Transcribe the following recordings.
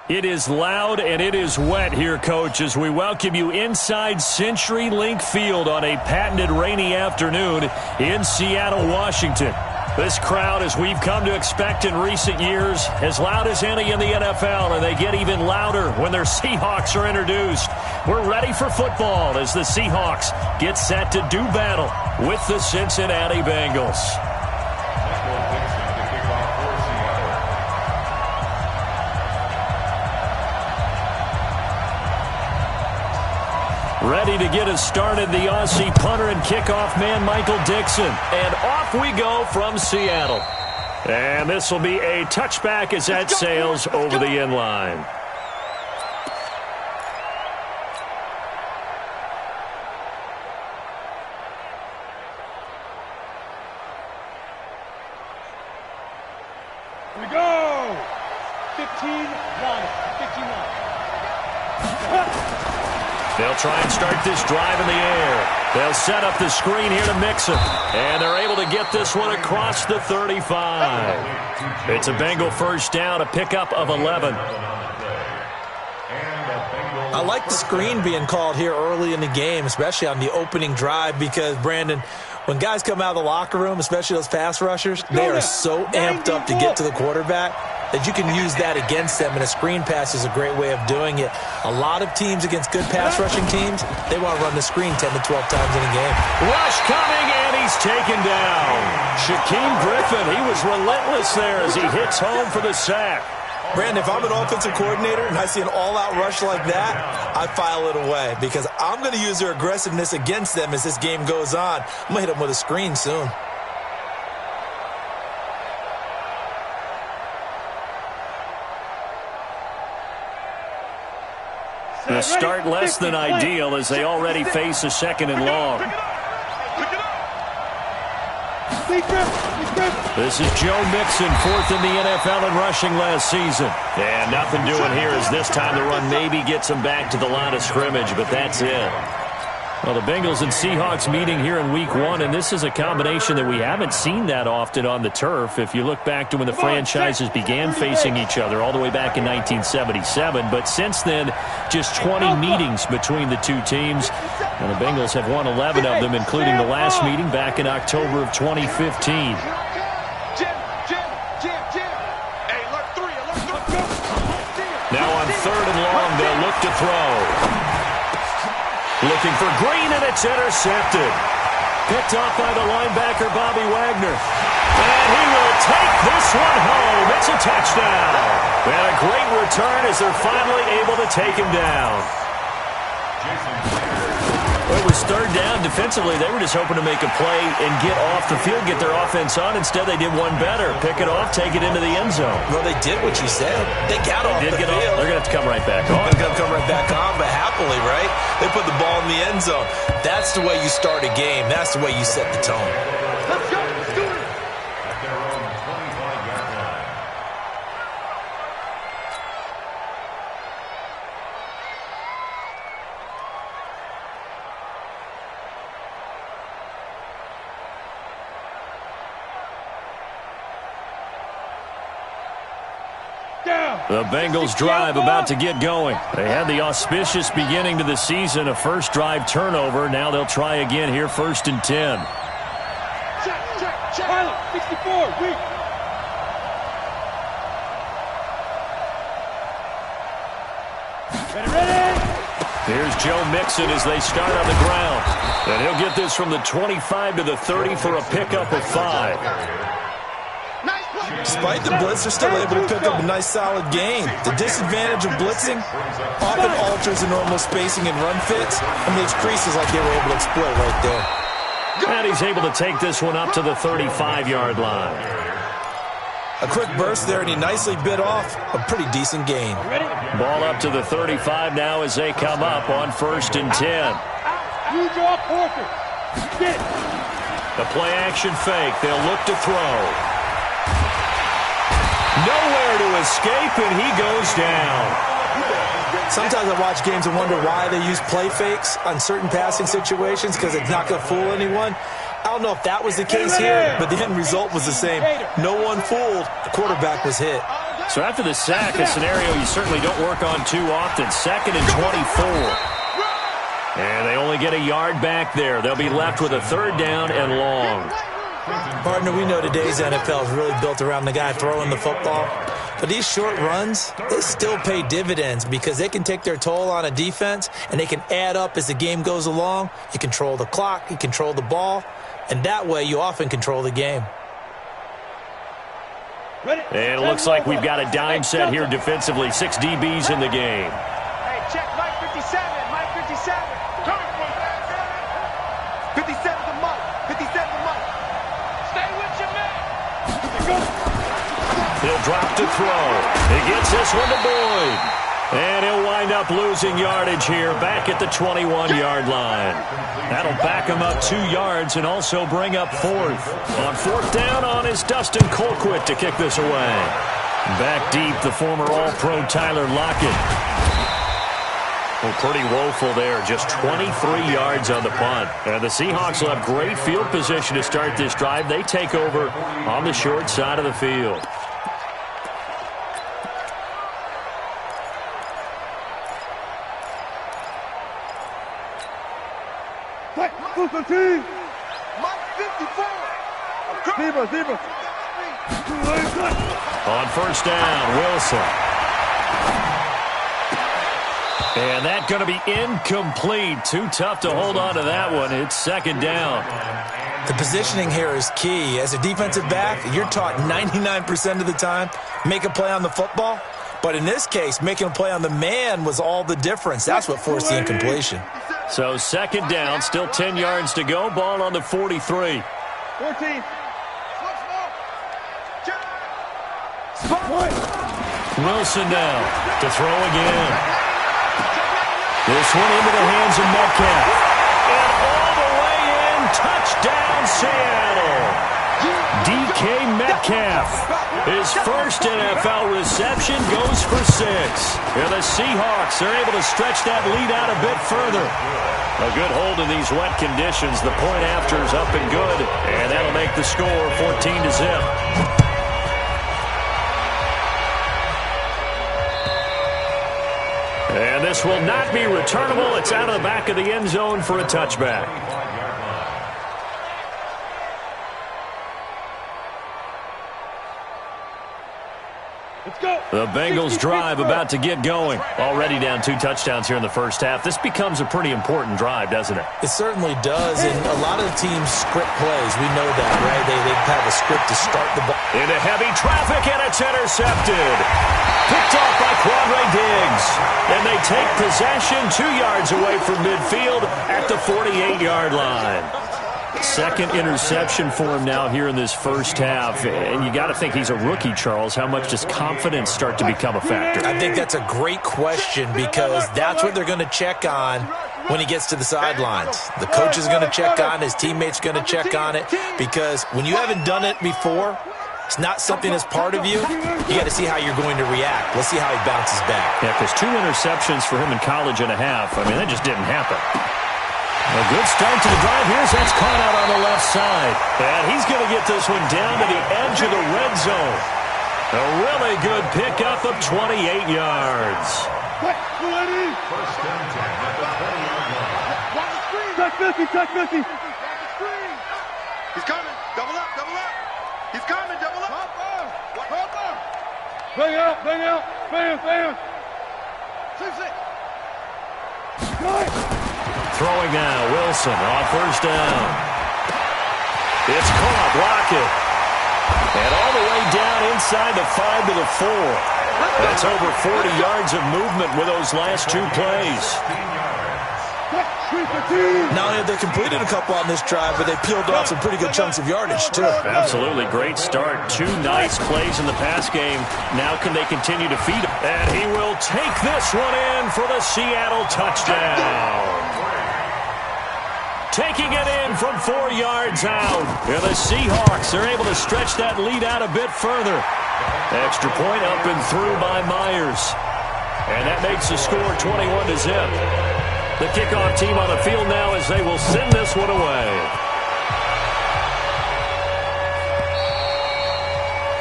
It is loud and it is wet here, Coach, as we welcome you inside CenturyLink Field on a patented rainy afternoon in Seattle, Washington. This crowd, as we've come to expect in recent years, as loud as any in the NFL, and they get even louder when their Seahawks are introduced. We're ready for football as the Seahawks get set to do battle with the Cincinnati Bengals. Ready to get us started, the Aussie punter and kickoff man, Michael Dixon. And off we go from Seattle. And this will be a touchback as that sails over the end line. Here we go! 15-1. 15-1. They'll try and start this drive in the air. They'll set up the screen here to Mixon. And they're able to get this one across the 35. It's a Bengal first down, a pickup of 11. I like the screen being called here early in the game, especially on the opening drive, because, Brandon, when guys come out of the locker room, especially those pass rushers, they are so amped up to get to the quarterback that you can use that against them, and a screen pass is a great way of doing it. A lot of teams against good pass rushing teams, they want to run the screen 10 to 12 times in a game. Rush coming, and he's taken down. Shaquem Griffin, he was relentless there as he hits home for the sack. Brandon, if I'm an offensive coordinator and I see an all-out rush like that, I file it away because I'm going to use their aggressiveness against them as this game goes on. I'm going to hit them with a screen soon. The start less than ideal as they already face a second and long. This is Joe Mixon, fourth in the NFL in rushing last season. And nothing doing here as this time the run maybe gets him back to the line of scrimmage, but that's it. Well, the Bengals and Seahawks meeting here in Week 1, and this is a combination that we haven't seen that often on the turf. If you look back to when the franchises began facing each other all the way back in 1977, but since then, just 20 meetings between the two teams. And the Bengals have won 11 of them, including the last meeting back in October of 2015. Now on third and long, they'll look to throw. Looking for Green, and it's intercepted. Picked off by the linebacker, Bobby Wagner. And he will take this one home. It's a touchdown. And a great return as they're finally able to take him down. Well, it was third down. Defensively, they were just hoping to make a play and get off the field, get their offense on. Instead, they did one better. Pick it off, take it into the end zone. Well, they did what you said. They got off the field. They're going to have to come right back on. They're going to come right back on, but happily, right? They put the ball in the end zone. That's the way you start a game. That's the way you set the tone. Let's go. Let's do it. The Bengals drive about to get going. They had the auspicious beginning to the season, a first drive turnover. Now they'll try again here, first and 10. Check. Pilot, 64, weak. Ready. Here's Joe Mixon as they start on the ground. And he'll get this from the 25 to the 30 for a pickup of 5. Despite the blitz, they're still able to pick up a nice, solid gain. The disadvantage of blitzing often alters the normal spacing and run fits and makes creases like they were able to exploit right there. And he's able to take this one up to the 35-yard line. A quick burst there, and he nicely bit off a pretty decent gain. Ball up to the 35 now as they come up on first and 10. You draw Porter. Get. The play-action fake. They'll look to throw. Nowhere to escape, and he goes down. Sometimes I watch games and wonder why they use play fakes on certain passing situations because it's not going to fool anyone. I don't know if that was the case here, but the end result was the same. No one fooled. The quarterback was hit. So after the sack, a scenario you certainly don't work on too often. 2nd and 24. And they only get a yard back there. They'll be left with a 3rd down and long. Partner, we know today's NFL is really built around the guy throwing the football. But these short runs, they still pay dividends because they can take their toll on a defense and they can add up as the game goes along. You control the clock, you control the ball, and that way you often control the game. And it looks like we've got a dime set here defensively. 6 DBs in the game. Hey, check Mike 57. Mike 57. 57 the Mike. 57 the Mike. Stay with your man. He'll drop to throw. He gets this one to Boyd. And he'll wind up losing yardage here back at the 21-yard line. That'll back him up 2 yards and also bring up 4th. On 4th down on is Dustin Colquitt to kick this away. Back deep, the former All-Pro Tyler Lockett. Well, pretty woeful there. Just 23 yards on the punt. And the Seahawks will have great field position to start this drive. They take over on the short side of the field. Mike 54. Zebra. On 1st down, Wilson. And that's going to be incomplete. Too tough to hold on to that one. It's 2nd down. The positioning here is key. As a defensive back, you're taught 99% of the time, make a play on the football. But in this case, making a play on the man was all the difference. That's what forced the incompletion. So 2nd down, still 10 yards to go. Ball on the 43. 14. Wilson now to throw again. This one into the hands of Metcalf. And all the way in, touchdown Seattle. DK Metcalf. His first NFL reception goes for 6. And the Seahawks are able to stretch that lead out a bit further. A good hold in these wet conditions. The point after is up and good. And that'll make the score 14-0. And this will not be returnable. It's out of the back of the end zone for a touchback. Let's go. The Bengals drive about to get going. Already down 2 touchdowns here in the first half. This becomes a pretty important drive, doesn't it? It certainly does, and a lot of the teams script plays. We know that, right? They have a script to start the ball. Into heavy traffic, and it's intercepted. Picked off by Quandre Diggs. And they take possession 2 yards away from midfield at the 48-yard line. 2nd interception for him now here in this first half. And you got to think he's a rookie, Charles. How much does confidence start to become a factor? I think that's a great question because that's what they're going to check on when he gets to the sidelines. The coach is going to check on it. His teammates are going to check on it because when you haven't done it before, it's not something that's part of you. You got to see how you're going to react. Let's see how he bounces back. Yeah, because 2 interceptions for him in college and a half. I mean, that just didn't happen. A good start to the drive. Here's that's caught out on the left side. And he's going to get this one down to the edge of the red zone. A really good pickup of 28 yards. First down at the 20-yard line. Check 50. He's coming. Double up. He's coming. Double up. Bang out. Bam. 6. Throwing now, Wilson on 1st down. It's caught, Lockett. And all the way down inside the 5 to the 4. That's over 40 yards of movement with those last 2 plays. Not only have they completed a couple on this drive, but they peeled off some pretty good chunks of yardage, too. Absolutely. Great start. 2 nice plays in the pass game. Now can they continue to feed him? And he will take this one in for the Seattle touchdown. Taking it in from 4 yards out. And the Seahawks are able to stretch that lead out a bit further. Extra point up and through by Myers. And that makes the score 21-0. The kickoff team on the field now as they will send this one away.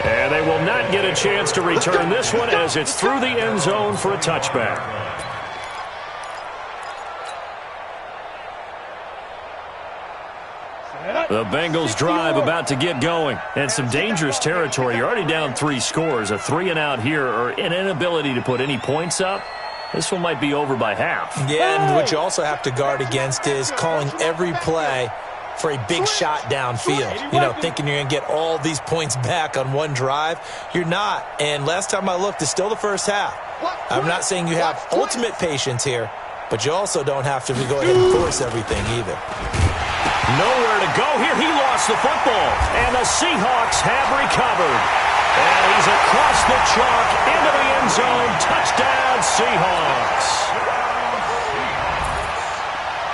And they will not get a chance to return this one as it's through the end zone for a touchback. The Bengals drive about to get going. And some dangerous territory. You're already down 3 scores. A 3-and-out here or an inability to put any points up. This one might be over by half. Yeah, and what you also have to guard against is calling every play for a big shot downfield. You know, thinking you're going to get all these points back on one drive. You're not. And last time I looked, it's still the first half. I'm not saying you have ultimate patience here, but you also don't have to go ahead and force everything either. Nowhere to go here. He lost the football. And the Seahawks have recovered. And he's across the chalk into the end zone. Touchdown, Seahawks.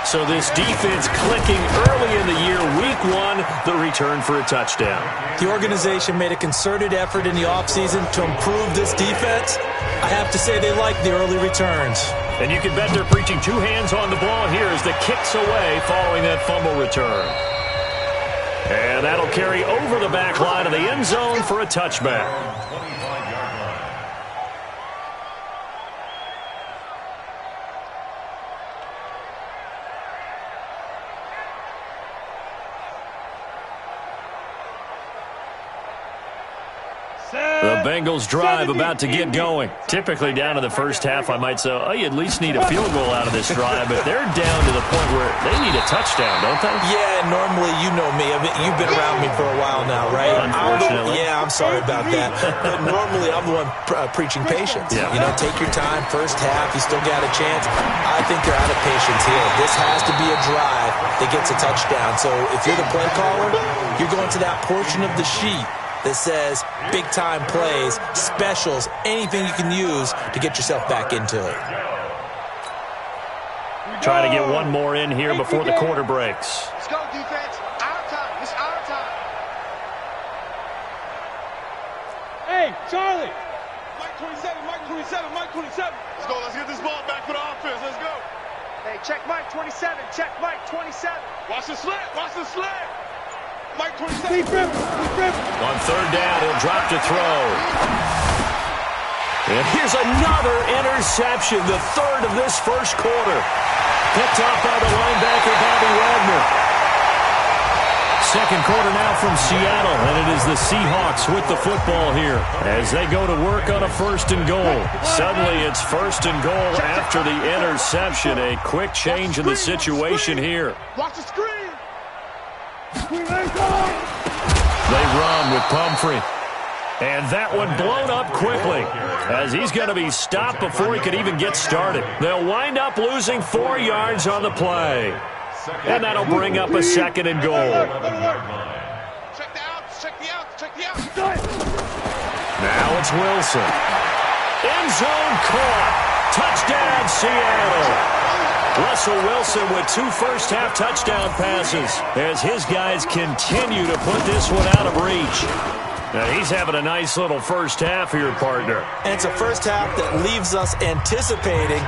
So this defense clicking early in the year. Week 1, the return for a touchdown. The organization made a concerted effort in the offseason to improve this defense. I have to say they like the early returns. And you can bet they're preaching 2 hands on the ball here as the kick's away following that fumble return. And that'll carry over the back line of the end zone for a touchback. The Bengals drive about to get going. Typically down in the first half, I might say, oh, you at least need a field goal out of this drive, but they're down to the point where they need a touchdown, don't they? Yeah, normally, you know me. You've been around me for a while now, right? Unfortunately. I'm sorry about that. But normally, I'm the one preaching patience. Yeah. You know, take your time. First half, you still got a chance. I think they're out of patience here. This has to be a drive that gets a touchdown. So if you're the play caller, you're going to that portion of the sheet that says big-time plays, specials, anything you can use to get yourself back into it. Trying to get one more in here before the quarter breaks. Let's go, defense. Our time. It's our time. Hey, Charlie. Mike 27, Mike 27, Mike 27. Let's go. Let's get this ball back for the offense. Let's go. Hey, check Mike 27. Check Mike 27. Watch the slant. Watch the slant. Mike 27. Deep rip. Deep rip. On third down, he'll drop to throw. And here's another interception, the third of this first quarter. Picked off by the linebacker, Bobby Wagner. Second quarter now from Seattle, and it is the Seahawks with the football here as they go to work on a 1st and goal. Suddenly it's 1st and goal after the interception. A quick change in the situation here. Watch the screen. They run with Pumphrey. And that one blown up quickly as he's going to be stopped before he could even get started. They'll wind up losing 4 yards on the play. And that'll bring up a 2nd and goal. Check the outs. Check the outs. Check the outs. Now it's Wilson. End zone caught. Touchdown, Seattle. Russell Wilson with 2 first-half touchdown passes as his guys continue to put this one out of reach. Now he's having a nice little first half here, partner. And it's a first half that leaves us anticipating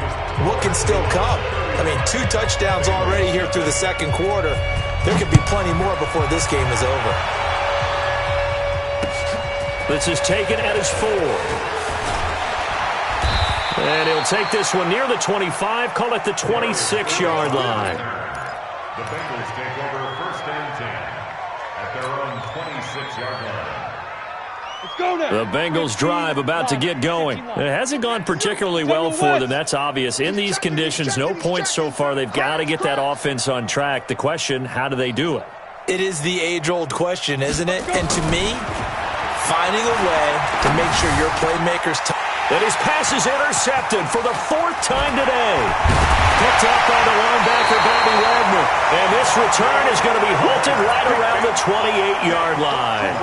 what can still come. I mean, 2 touchdowns already here through the second quarter. There could be plenty more before this game is over. This is taken at his 4. And he'll take this one near the 25, call it the 26-yard line. The Bengals take over 1st and 10 at their own 26-yard line. Let's go now. The Bengals drive about to get going. It hasn't gone particularly well for them, that's obvious. In these conditions, no points so far. They've got to get that offense on track. The question, how do they do it? It is the age-old question, isn't it? And to me, finding a way to make sure your playmakers... And his pass is intercepted for the 4th time today. Picked up by the linebacker, Bobby Wagner. And this return is going to be halted right around the 28-yard line.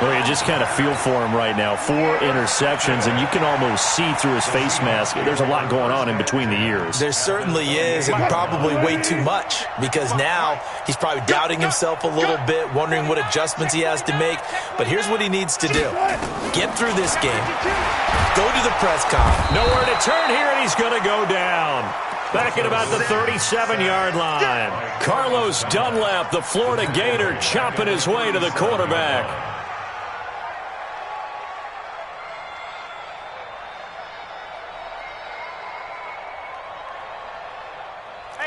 Well, you just kind of feel for him right now. 4 interceptions, and you can almost see through his face mask. There's a lot going on in between the ears. There certainly is, and probably way too much, because now he's probably doubting himself a little bit, wondering what adjustments he has to make. But here's what he needs to do. Get through this game. Go to the press conference. Nowhere to turn here, and he's going to go down. Back at about the 37-yard line. Carlos Dunlap, the Florida Gator, chopping his way to the quarterback.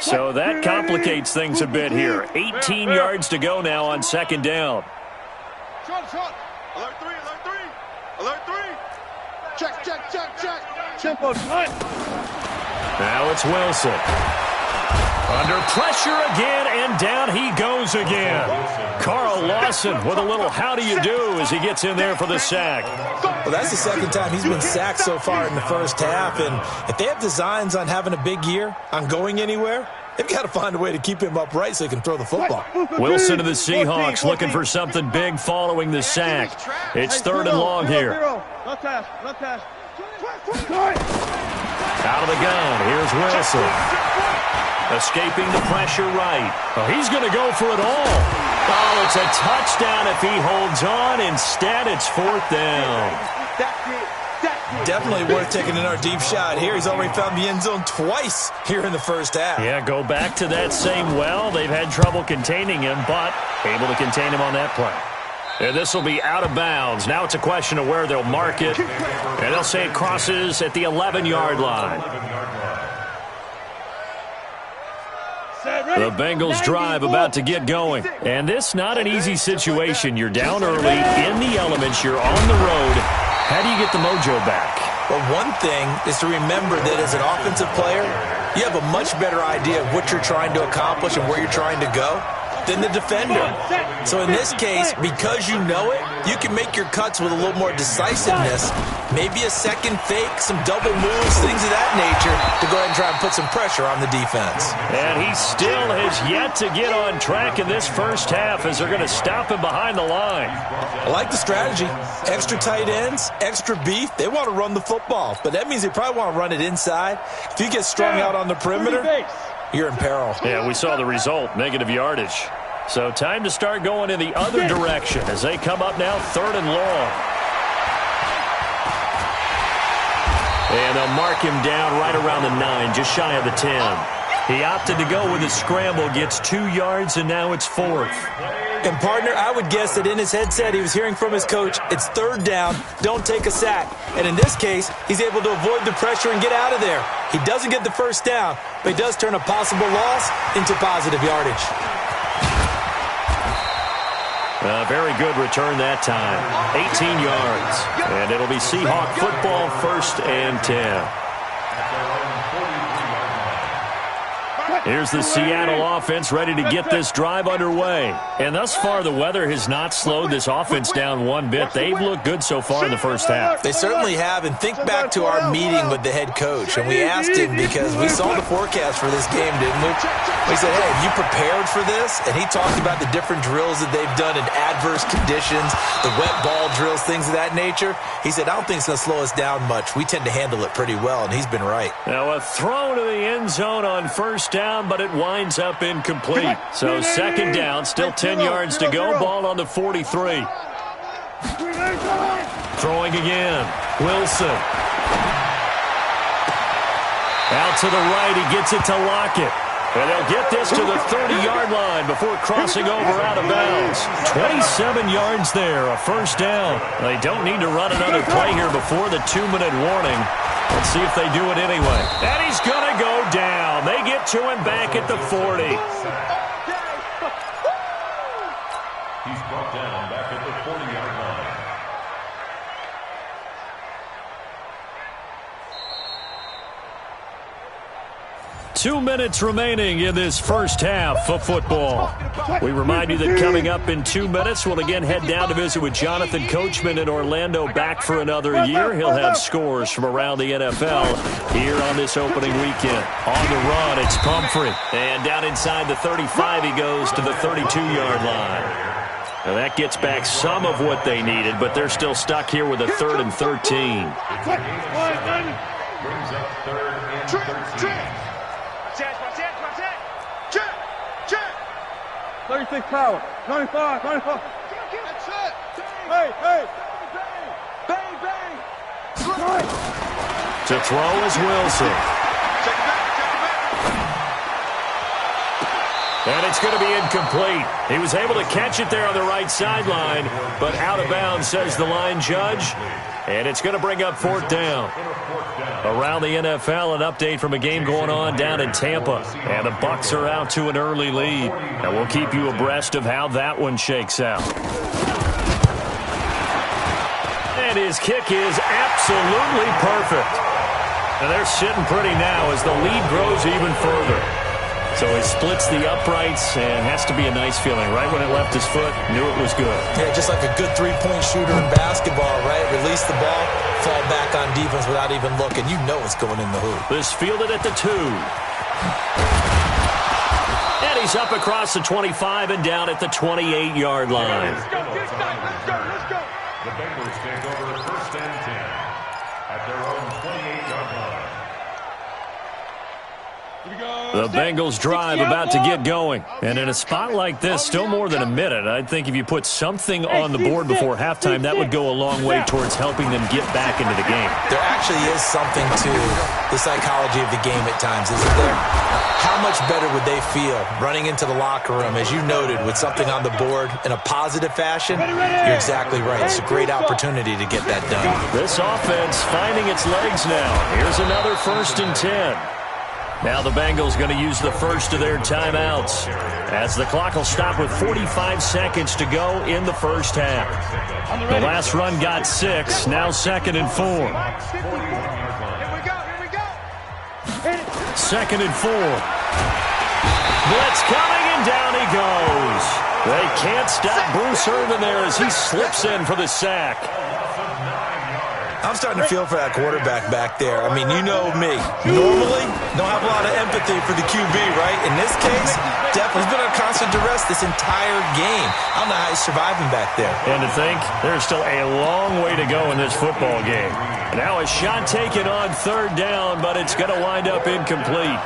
So that complicates things a bit here. 18 yards to go now on second down. Shot. Alert 3, alert 3. Alert 3. Check. Tempo, cut. Now it's Wilson. Under pressure again, and down he goes again. Carl Lawson with a little how do you do as he gets in there for the sack. Well, that's the second time he's been sacked so far in the first half, and if they have designs on having a big year, on going anywhere, they've got to find a way to keep him upright so he can throw the football. Wilson to the Seahawks looking for something big following the sack. It's third and long here. Left pass. Out of the gun, here's Wilson. Escaping the pressure right. Oh, he's going to go for it all. Oh, it's a touchdown if he holds on. Instead, it's fourth down. Definitely worth taking in our deep shot here. He's already found the end zone twice here in the first half. Yeah, go back to that same well. They've had trouble containing him, but able to contain him on that play. And this will be out of bounds. Now it's a question of where they'll mark it. And they'll say it crosses at the 11-yard line. The Bengals drive about to get going. And this not an easy situation. You're down early, in the elements, you're on the road. How do you get the mojo back? Well, one thing is to remember that as an offensive player, you have a much better idea of what you're trying to accomplish and where you're trying to go than the defender. So in this case, because you know it, you can make your cuts with a little more decisiveness. Maybe a second fake, some double moves, things of that nature to go ahead and try and put some pressure on the defense. And he still has yet to get on track in this first half as they're going to stop him behind the line. I like the strategy. Extra tight ends, extra beef. They want to run the football, but that means they probably want to run it inside. If you get strung out on the perimeter, you're in peril. Yeah, we saw the result, negative yardage. So time to start going in the other direction as they come up now third and long. And they'll mark him down right around the 9, just shy of the 10. He opted to go with a scramble, gets 2 yards, and now it's fourth. And, partner, I would guess that in his headset he was hearing from his coach, it's third down, don't take a sack. And in this case, he's able to avoid the pressure and get out of there. He doesn't get the first down, but he does turn a possible loss into positive yardage. A very good return that time. 18 yards. And it'll be Seahawk football, first and 10. Here's the Seattle offense ready to get this drive underway. And thus far, the weather has not slowed this offense down one bit. They've looked good so far in the first half. They certainly have. And think back to our meeting with the head coach. And we asked him because we saw the forecast for this game, didn't we? We said, hey, have you prepared for this? And he talked about the different drills that they've done in adverse conditions, the wet ball drills, things of that nature. He said, I don't think it's going to slow us down much. We tend to handle it pretty well, and he's been right. Now a throw to the end zone on first down, but it winds up incomplete. So second down, still 10 yards to go. Ball on the 43. Throwing again. Wilson. Out to the right, he gets it to Lockett. And they'll get this to the 30-yard line before crossing over out of bounds. 27 yards there, a first down. They don't need to run another play here before the 2-minute warning. Let's see if they do it anyway. And he's going to go down. They get to him back at the 40. He's brought down back at the 40-yard line. Two minutes remaining in this first half of football. We remind you that coming up in 2 minutes, we'll again head down to visit with Jonathan Coachman in Orlando, back for another year. He'll have scores from around the NFL here on this opening weekend. On the run, it's Pumphrey. And down inside the 35, he goes to the 32-yard line. Now that gets back some of what they needed, but they're still stuck here with a 3rd and 13. Brings up 3rd and 13. 36 power. 95. That's it. Hey. Bang. To throw is Wilson. Check it back. And it's going to be incomplete. He was able to catch it there on the right sideline, but out of bounds, says the line judge. And it's going to bring up fourth down. Around the NFL, an update from a game going on down in Tampa. And the Bucs are out to an early lead. And we'll keep you abreast of how that one shakes out. And his kick is absolutely perfect. And they're sitting pretty now as the lead grows even further. So he splits the uprights and has to be a nice feeling. Right when it left his foot, knew it was good. Yeah, just like a good three-point shooter in basketball, right? Release the ball, fall back on defense without even looking. You know it's going in the hoop. This fielded at the 2. And he's up across the 25 and down at the 28-yard line. Let's go, let's go, let's go. The Bengals take over first and 10 at their own 28-yard line. The Bengals drive about to get going. And in a spot like this, still more than a minute, I think if you put something on the board before halftime, that would go a long way towards helping them get back into the game. There actually is something to the psychology of the game at times, isn't there? How much better would they feel running into the locker room, as you noted, with something on the board in a positive fashion? You're exactly right. It's a great opportunity to get that done. This offense finding its legs now. Here's another first and 10. Now the Bengals going to use the first of their timeouts as the clock will stop with 45 seconds to go in the first half. The last run got 6, now 2nd and 4. Here we go. 2nd and 4. Blitz coming and down he goes. They can't stop Bruce Irvin there as he slips in for the sack. I'm starting to feel for that quarterback back there. I mean, you know me. Normally, don't have a lot of empathy for the QB, right? In this case, definitely been under constant duress this entire game. I don't know how he's surviving back there. And to think, there's still a long way to go in this football game. Now a shot taken on 3rd down, but it's going to wind up incomplete.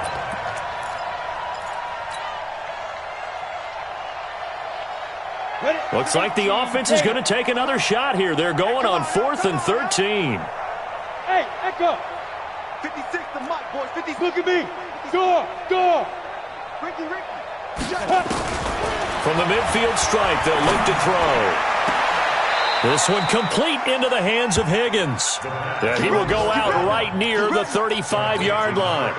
Looks like the offense is going to take another shot here. They're going on 4th and 13. Hey, Echo. 56 to Mike, boys. 56. Look at me. Go. Ricky. From the midfield strike, they'll look to throw. This one complete into the hands of Higgins. And he will go out right near the 35-yard line.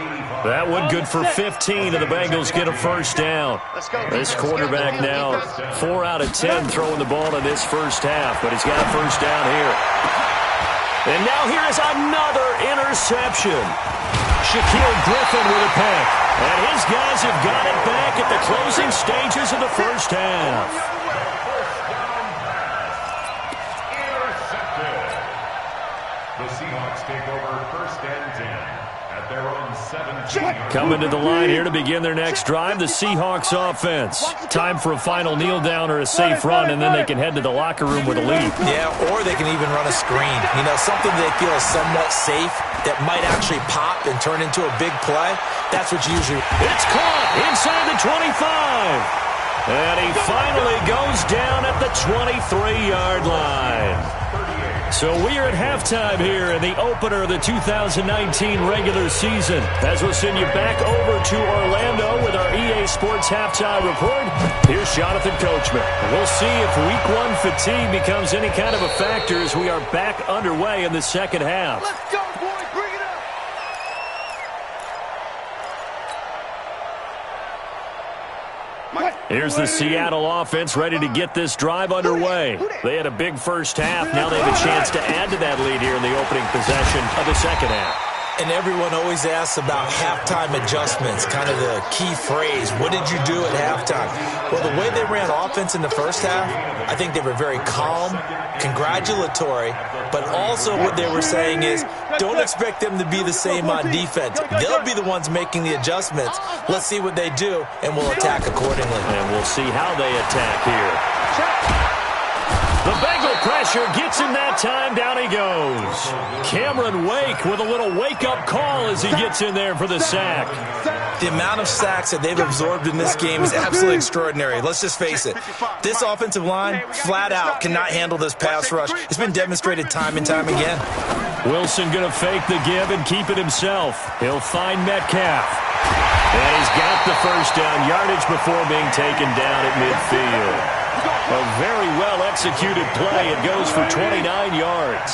That one good for 15, and the Bengals get a first down. This quarterback now 4 out of 10 throwing the ball in this first half, but he's got a first down here. And now here is another interception. Shaquille Griffin with a pick. And his guys have got it back at the closing stages of the first half. The Seahawks take over first and 10 at their own 17. Coming to the line here to begin their next drive, the Seahawks offense. Time for a final kneel down or a safe run, and then they can head to the locker room with a lead. Yeah, or they can even run a screen. You know, something they feel is somewhat safe that might actually pop and turn into a big play. That's what you usually... It's caught inside the 25. And he finally goes down at the 23-yard line. So we are at halftime here in the opener of the 2019 regular season. As we'll send you back over to Orlando with our EA Sports halftime report, here's Jonathan Coachman. We'll see if Week 1 fatigue becomes any kind of a factor as we are back underway in the second half. Let's go, boys. Bring it up. Here's the Seattle offense ready to get this drive underway. They had a big first half. Now they have a chance to add to that lead here in the opening possession of the second half. And everyone always asks about halftime adjustments, kind of the key phrase. What did you do at halftime? Well, the way they ran offense in the first half, I think they were very calm, congratulatory, but also what they were saying is don't expect them to be the same on defense. They'll be the ones making the adjustments. Let's see what they do, and we'll attack accordingly. And we'll see how they attack here. The Bengal pressure gets him that time. Down he goes. Cameron Wake with a little wake-up call as he gets in there for the sack. The amount of sacks that they've absorbed in this game is absolutely extraordinary. Let's just face it. This offensive line, flat out, cannot handle this pass rush. It's been demonstrated time and time again. Wilson going to fake the give and keep it himself. He'll find Metcalf. And he's got the first down, yardage before being taken down at midfield. A very well-executed play. It goes for 29 yards.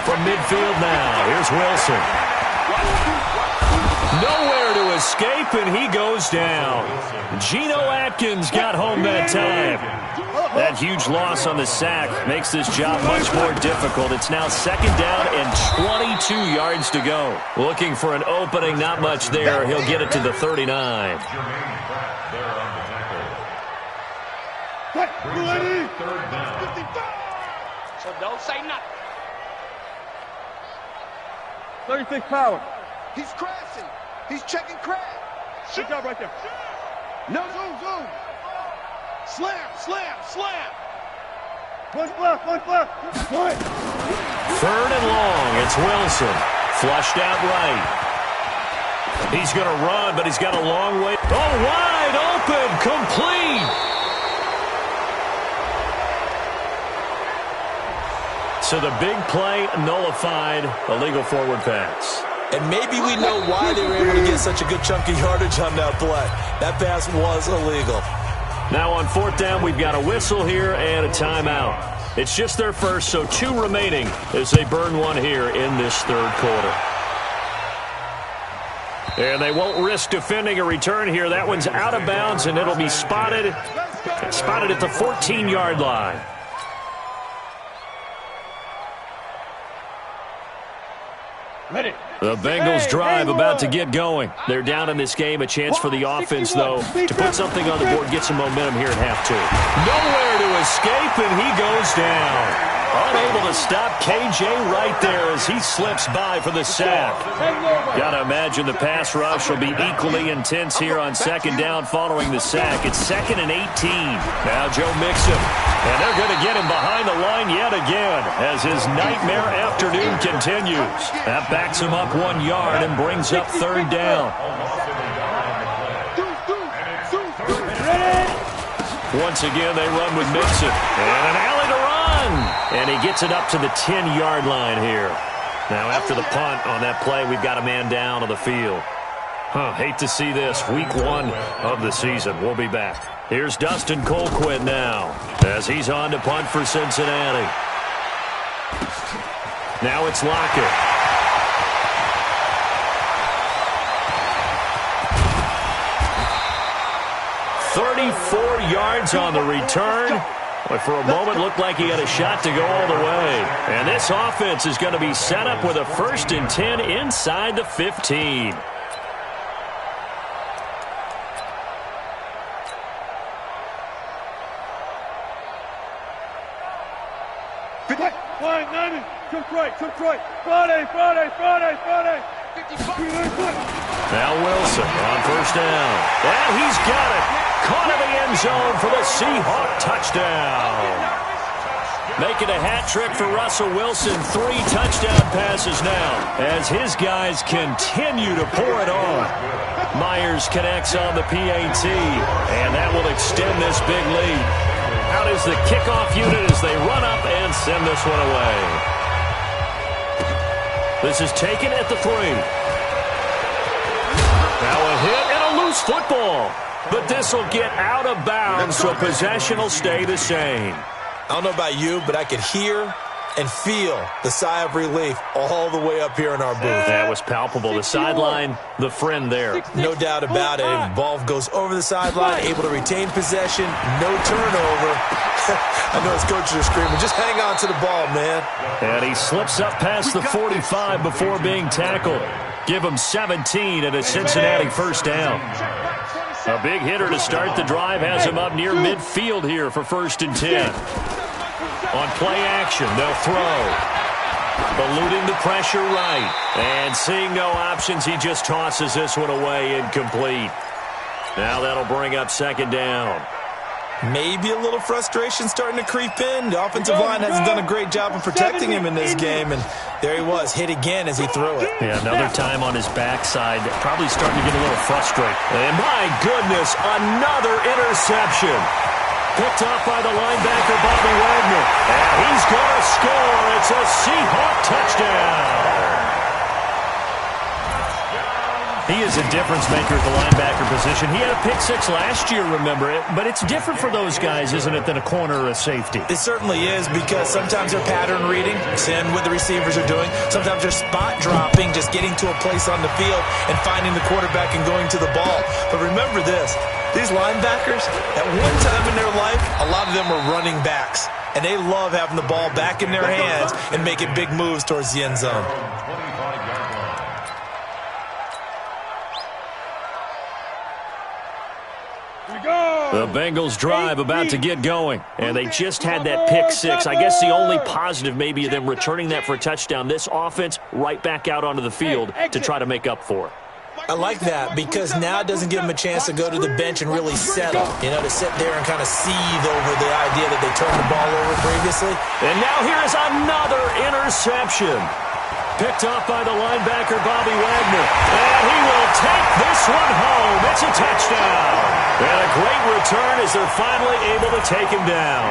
From midfield now, here's Wilson. Nowhere to escape, and he goes down. Geno Atkins got home that time. That huge loss on the sack makes this job much more difficult. It's now second down and 22 yards to go. Looking for an opening, not much there. He'll get it to the 39. So don't say nothing. 36 power. He's crashing. He's checking crash. Good job right there. No, zoom. Slam. One left. Right. Third and long. It's Wilson. Flushed out right. He's going to run, but he's got a long way. Oh, wide open. Complete. So the big play nullified, illegal forward pass. And maybe we know why they were able to get such a good chunk of yardage on that play. That pass was illegal. Now on fourth down, we've got a whistle here and a timeout. It's just their first, so 2 remaining as they burn one here in this third quarter. And they won't risk defending a return here. That one's out of bounds, and it'll be spotted at the 14-yard line. Ready. The Bengals drive about to get going. They're down in this game. A chance for the offense, though, to put something on the board, get some momentum here at half 2. Nowhere to escape, and he goes down. Unable to stop KJ right there as he slips by for the sack. Got to imagine the pass rush will be equally intense here on second down following the sack. It's 2nd and 18. Now Joe Mixon. And they're going to get him behind the line yet again as his nightmare afternoon continues. That backs him up 1 yard and brings up third down. Once again, they run with Mixon. And an alley to run. And he gets it up to the 10-yard line here. Now, after the punt on that play, we've got a man down on the field. Hate to see this. Week 1 of the season. We'll be back. Here's Dustin Colquitt now as he's on to punt for Cincinnati. Now it's Lockett. Yards on the return. But for a moment, looked like he had a shot to go all the way. And this offense is going to be set up with a 1st and 10 inside the 15. Flying 90. Took right. Friday. 55. Now Wilson on first down. And he's got it. Caught in the end zone for the Seahawk touchdown. Making a hat trick for Russell Wilson. 3 touchdown passes now as his guys continue to pour it on. Myers connects on the PAT, and that will extend this big lead. Out is the kickoff unit as they run up and send this one away. This is taken at the 3. Now a hit and a loose football. But this will get out of bounds, so possession will stay the same. I don't know about you, but I could hear and feel the sigh of relief all the way up here in our booth. That was palpable. The sideline, the friend there. No doubt about it. If ball goes over the sideline, able to retain possession, no turnover. I know his coaches are screaming, just hang on to the ball, man. And he slips up past the 45 before being tackled. Give him 17 and a Cincinnati first down. A big hitter to start the drive has him up near midfield here for 1st and 10. On play action, they'll throw. Eluding the pressure right. And seeing no options, he just tosses this one away incomplete. Now that'll bring up second down. Maybe a little frustration starting to creep in. The offensive line hasn't done a great job of protecting him in this game, and there he was, hit again as he threw it. Yeah, another time on his backside, probably starting to get a little frustrated. And my goodness, another interception. Picked off by the linebacker, Bobby Wagner. And he's going to score. It's a Seahawk touchdown. He's a difference maker at the linebacker position. He had a pick six last year, remember it, but it's different for those guys, isn't it, than a corner or a safety? It certainly is, because sometimes they're pattern reading, seeing what the receivers are doing. Sometimes they're spot dropping, just getting to a place on the field and finding the quarterback and going to the ball. But remember this, these linebackers, at one time in their life, a lot of them were running backs. And they love having the ball back in their hands and making big moves towards the end zone. The Bengals drive about to get going, and they just had that pick six. I guess the only positive maybe of them returning that for a touchdown. This offense right back out onto the field to try to make up for it. I like that, because now it doesn't give them a chance to go to the bench and really settle, to sit there and kind of seethe over the idea that they turned the ball over previously. And now here is another interception. Picked off by the linebacker, Bobby Wagner. And he will take this one home. It's a touchdown. And a great return as they're finally able to take him down.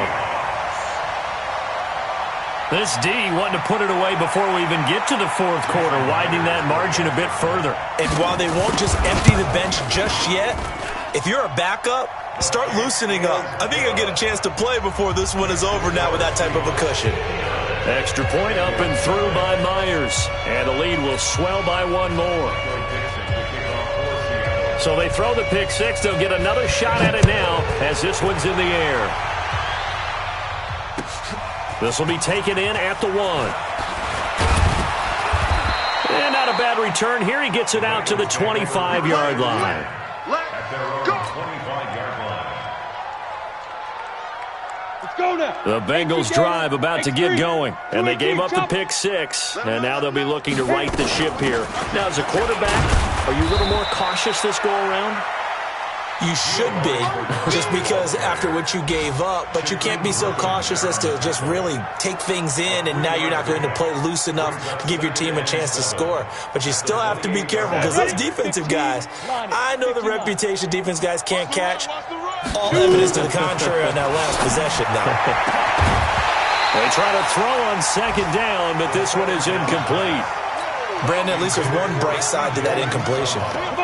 This D wanting to put it away before we even get to the fourth quarter, widening that margin a bit further. And while they won't just empty the bench just yet, if you're a backup, start loosening up. I think you'll get a chance to play before this one is over now with that type of a cushion. Extra point up and through by Myers. And the lead will swell by one more. So they throw the pick six. They'll get another shot at it now as this one's in the air. This will be taken in at the 1. And not a bad return here. He gets it out to the 25-yard line. The Bengals drive about to get going, and they gave up the pick six, and now they'll be looking to right the ship here. Now, as a quarterback, are you a little more cautious this go-around? You should be, just because after what you gave up, but you can't be so cautious as to just really take things in, and now you're not going to play loose enough to give your team a chance to score. But you still have to be careful, because those defensive guys, I know the reputation defense guys can't catch. All evidence to the contrary on that last possession now. They try to throw on second down, but this one is incomplete. Brandon, at least there's one bright side to that incompletion.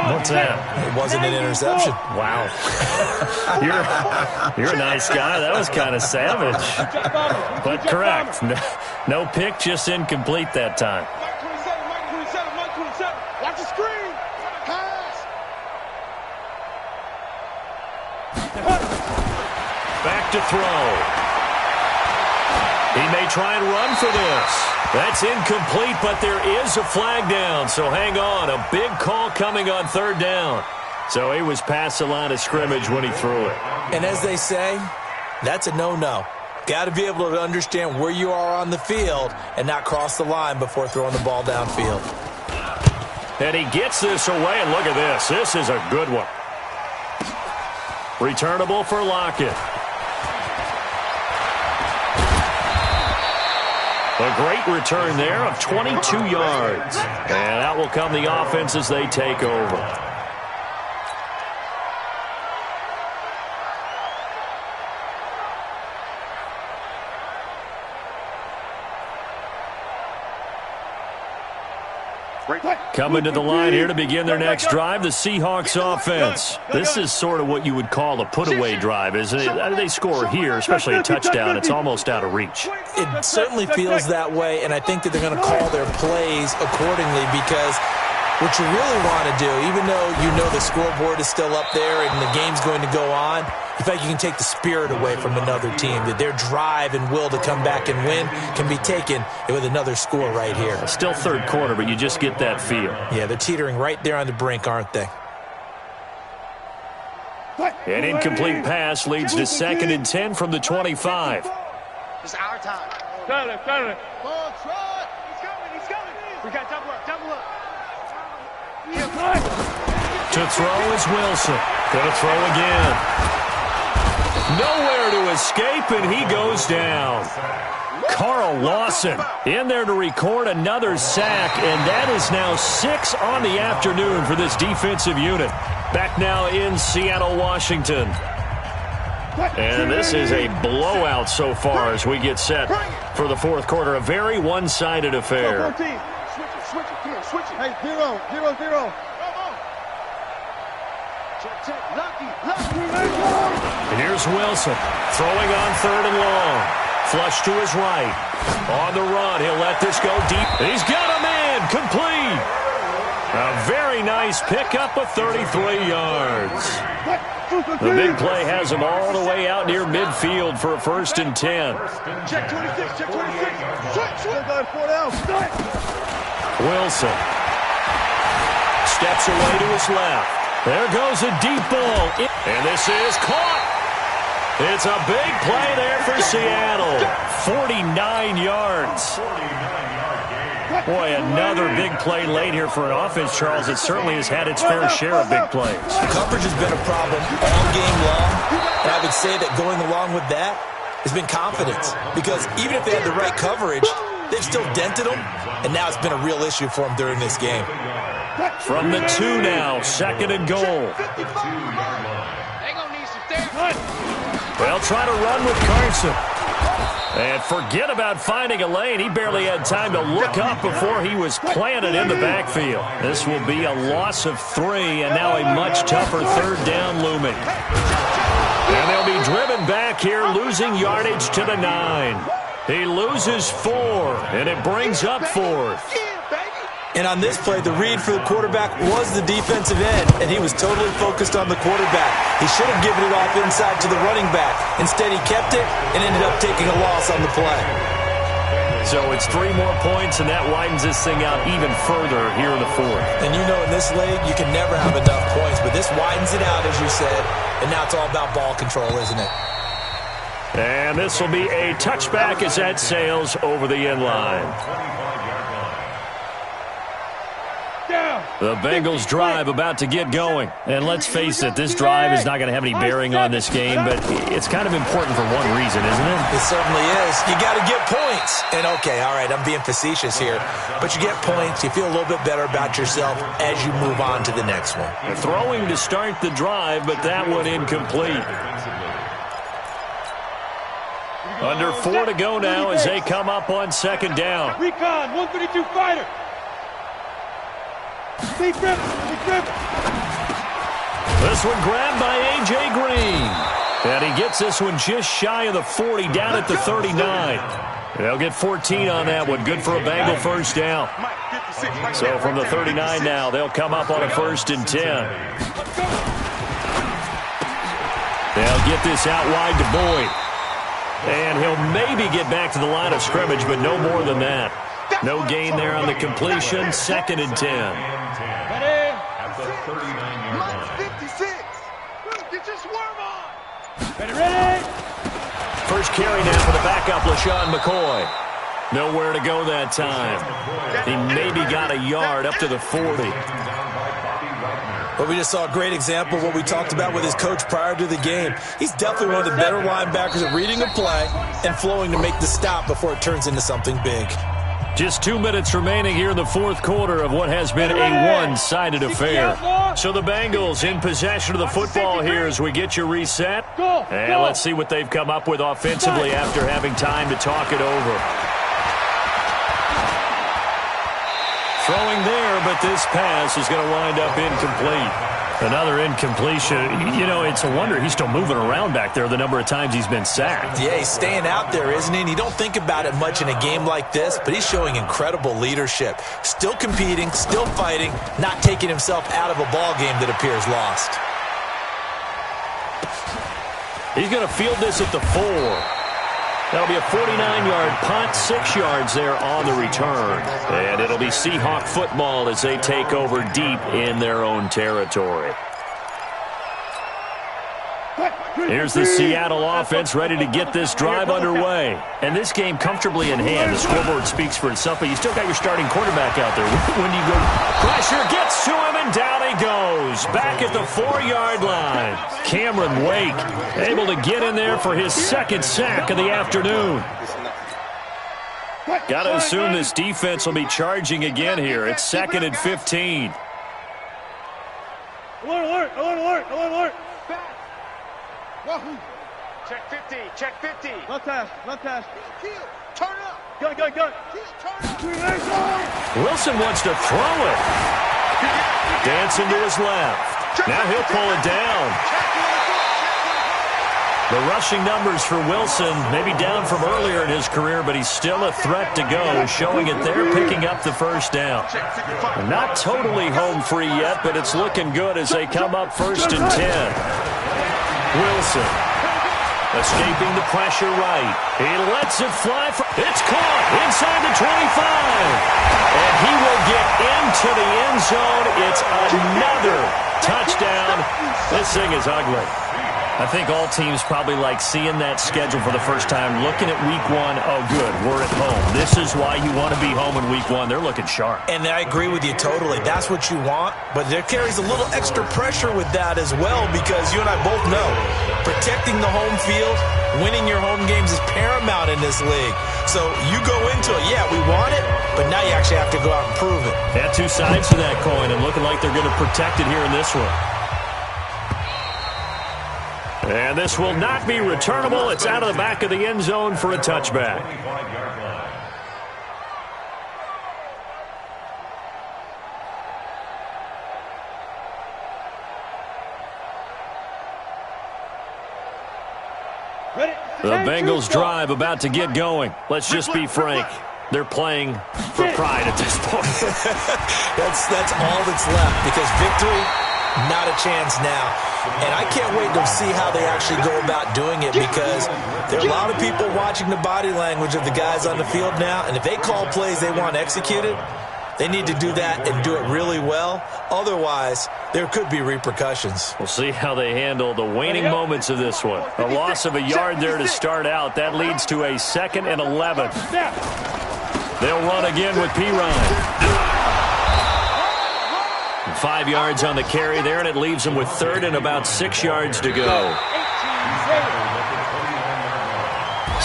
What's that? It wasn't an interception. Wow. You're a nice guy. That was kind of savage. But correct. No pick, just incomplete that time. Mike 27. Watch the screen. Pass. Back to throw. He may try and run for this. That's incomplete, but there is a flag down, so hang on. A big call coming on third down. So he was past the line of scrimmage when he threw it. And as they say, that's a no-no. Got to be able to understand where you are on the field and not cross the line before throwing the ball downfield. And he gets this away, and look at this. This is a good one. Returnable for Lockett. A great return there of 22 yards. And out will come the offense as they take over. Coming to the line here to begin their next drive, the Seahawks offense. This is sort of what you would call a put-away drive, isn't it? They score here, especially a touchdown. It's almost out of reach. It certainly feels that way, and I think that they're going to call their plays accordingly, because what you really want to do, even though you know the scoreboard is still up there and the game's going to go on, in fact, you can take the spirit away from another team, that their drive and will to come back and win can be taken with another score right here. Still third quarter, but you just get that feel. Yeah, they're teetering right there on the brink, aren't they? An incomplete pass leads to 2nd and 10 from the 25. It's our time. Got it. Ball, try. He's coming. We got double up. To throw is Wilson. Gonna throw again. Nowhere to escape, and he goes down. Carl Lawson in there to record another sack, and that is now 6 on the afternoon for this defensive unit. Back now in Seattle, Washington. And this is a blowout so far as we get set for the fourth quarter. A very one-sided affair. Switch it. Come on, switch it. Hey, 0-0. And here's Wilson throwing on 3rd and long. Flush to his right. On the run, he'll let this go deep. He's got a man, complete. A very nice pickup of 33 yards. The big play has him all the way out near midfield for a 1st and 10. Check 26, check 26. Wilson steps away to his left. There goes a deep ball. And this is caught. It's a big play there for Seattle. 49 yards. Boy, another big play late here for an offense, Charles. It certainly has had its fair share of big plays. Coverage has been a problem all game long, and I would say that going along with that has been confidence. Because even if they had the right coverage, they've still dented them, and now it's been a real issue for them during this game. From the 2 now, 2nd and goal. They'll try to run with Carson. And forget about finding a lane. He barely had time to look up before he was planted in the backfield. This will be a loss of 3, and now a much tougher 3rd down looming. And they'll be driven back here, losing yardage to the 9. He loses 4, and it brings up 4th. And on this play, the read for the quarterback was the defensive end, and he was totally focused on the quarterback. He should have given it off inside to the running back. Instead, he kept it and ended up taking a loss on the play. So it's 3 more points, and that widens this thing out even further here in the 4th. And you know in this league, you can never have enough points, but this widens it out, as you said, and now it's all about ball control, isn't it? And this will be a touchback as that sails over the end line. The Bengals drive about to get going. And let's face it, this drive is not going to have any bearing on this game, but it's kind of important for one reason, isn't it? It certainly is. You got to get points. And okay, all right, I'm being facetious here, but you get points, you feel a little bit better about yourself as you move on to the next one. Throwing to start the drive, but that one incomplete. Under 4 to go now as they come up on 2nd down. Recon, 132 fighter. Deep grip, deep grip. This one grabbed by A.J. Green. And he gets this one just shy of the 40, down at the 39. They'll get 14 on that one. Good for a Bengal 1st down. So from the 39 now, they'll come up on a 1st and 10. They'll get this out wide to Boyd. And he'll maybe get back to the line of scrimmage, but no more than that. No gain there on the completion. 2nd and 10. At the 39-yard line. 56. Get your swarm on. Ready. First carry now for the backup, LaShawn McCoy. Nowhere to go that time. He maybe got a yard up to the 40. But we just saw a great example of what we talked about with his coach prior to the game. He's definitely one of the better linebackers at reading a play and flowing to make the stop before it turns into something big. Just 2 minutes remaining here in the 4th quarter of what has been a one-sided affair. So the Bengals in possession of the football here as we get you reset. And let's see what they've come up with offensively after having time to talk it over. Throwing there, but this pass is going to wind up incomplete. Another incompletion. You know, it's a wonder he's still moving around back there the number of times he's been sacked. Yeah, he's staying out there, isn't he? And you don't think about it much in a game like this, but he's showing incredible leadership. Still competing, still fighting, not taking himself out of a ball game that appears lost. He's going to field this at the 4. That'll be a 49-yard punt, 6 yards there on the return. And it'll be Seahawk football as they take over deep in their own territory. Here's the Seattle offense ready to get this drive underway. And this game comfortably in hand. The scoreboard speaks for itself, but you still got your starting quarterback out there. When you go, pressure gets to him, and down he goes. Back at the 4-yard line. Cameron Wake able to get in there for his 2nd sack of the afternoon. Got to assume this defense will be charging again here. It's 2nd and 15. Alert, alert, alert, alert, alert, alert. Wahoo! Check 50, check 50. Left hash, left hash. Kill, turn up. Gun, gun, gun. Kill, turn up. Wilson wants to throw it. Dancing to his left. Now he'll pull it down. The rushing numbers for Wilson, maybe down from earlier in his career, but he's still a threat to go, showing it there, picking up the first down. Not totally home free yet, but it's looking good as they come up 1st and 10. Wilson escaping the pressure right. He lets it fly. It's caught inside the 25. And he will get into the end zone. It's another touchdown. This thing is ugly. I think all teams probably like seeing that schedule for the first time, looking at week 1. Oh, good, we're at home. This is why you want to be home in week 1. They're looking sharp. And I agree with you totally. That's what you want, but there carries a little extra pressure with that as well, because you and I both know protecting the home field, winning your home games is paramount in this league. So you go into it, yeah, we want it, but now you actually have to go out and prove it. Yeah, two sides to that coin, and looking like they're going to protect it here in this one. And this will not be returnable. It's out of the back of the end zone for a touchback. The Bengals drive about to get going. Let's just be frank. They're playing for pride at this point. That's all that's left, because victory, not a chance now. And I can't wait to see how they actually go about doing it, because there are a lot of people watching the body language of the guys on the field now, and if they call plays they want executed, they need to do that and do it really well. Otherwise, there could be repercussions. We'll see how they handle the waning moments of this one. A loss of a yard there to start out. That leads to a 2nd and 11. They'll run again with Pirine. 5 yards on the carry there, and it leaves them with 3rd and about 6 yards to go.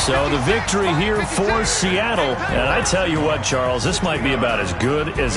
So the victory here for Seattle. And I tell you what, Charles, this might be about as good as it